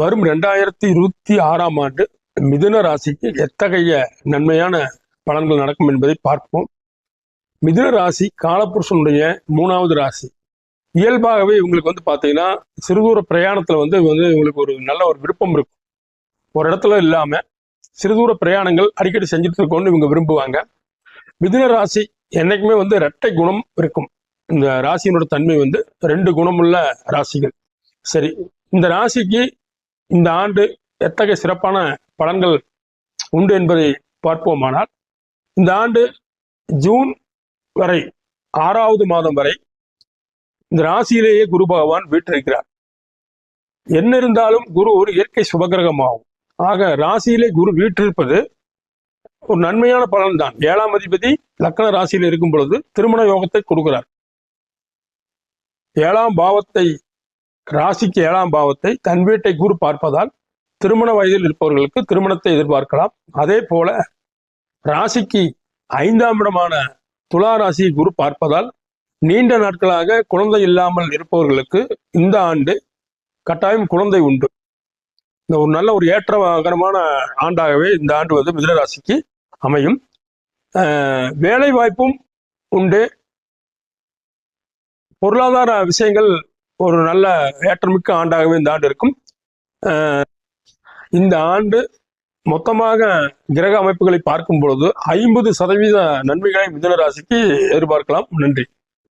வரும் 2026ஆம் ஆண்டு மிதுன ராசிக்கு எத்தகைய நன்மையான பலன்கள் நடக்கும் என்பதை பார்ப்போம். மிதுன ராசி காலபுருஷனுடைய 3வது ராசி. இயல்பாகவே இவங்களுக்கு பார்த்தீங்கன்னா சிறுதூர பிரயாணத்துல இவங்களுக்கு ஒரு நல்ல ஒரு விருப்பம் இருக்கும். ஒரு இடத்துல இல்லாம சிறுதூர பிரயாணங்கள் அடிக்கடி செஞ்சுட்டு இருக்கோன்னு இவங்க விரும்புவாங்க. மிதுன ராசி என்னைக்குமே இரட்டை குணம் இருக்கும். இந்த ராசியினோட தன்மை 2 குணமுள்ள ராசிகள். சரி, இந்த ராசிக்கு இந்த ஆண்டு எத்தகைய சிறப்பான பலன்கள் உண்டு என்பதை பார்ப்போமானால், இந்த ஆண்டு ஜூன் வரை 6வது மாதம் வரை இந்த ராசியிலேயே குரு பகவான் வீற்றிருக்கிறார். என்ன இருந்தாலும் குரு ஒரு இயற்கை சுபகிரகமாகும். ஆக ராசியிலே குரு வீற்றிருப்பது ஒரு நன்மையான பலன் தான். 7ஆம் அதிபதி லக்ன ராசியில் இருக்கும் பொழுது திருமண யோகத்தை கொடுக்கிறார். 7ஆம் பாவத்தை, ராசிக்கு 7ஆம் பாவத்தை தன் வீட்டை குரு பார்ப்பதால் திருமண வயதில் இருப்பவர்களுக்கு திருமணத்தை எதிர்பார்க்கலாம். அதே போல ராசிக்கு 5ஆம் இடமான துலா ராசியை குரு பார்ப்பதால் நீண்ட நாட்களாக குழந்தை இல்லாமல் இருப்பவர்களுக்கு இந்த ஆண்டு கட்டாயம் குழந்தை உண்டு. இந்த ஒரு நல்ல ஒரு ஏற்றகரமான ஆண்டாகவே இந்த ஆண்டு மிதுன ராசிக்கு அமையும். வேலை வாய்ப்பும் உண்டு. பொருளாதார விஷயங்கள் ஒரு நல்ல ஏற்றமிக்க ஆண்டாகவே இந்த ஆண்டு இருக்கும். இந்த ஆண்டு மொத்தமாக கிரக அமைப்புகளை பார்க்கும் பொழுது 50% நன்மைகளை மிதுன ராசிக்கு எதிர்பார்க்கலாம். நன்றி.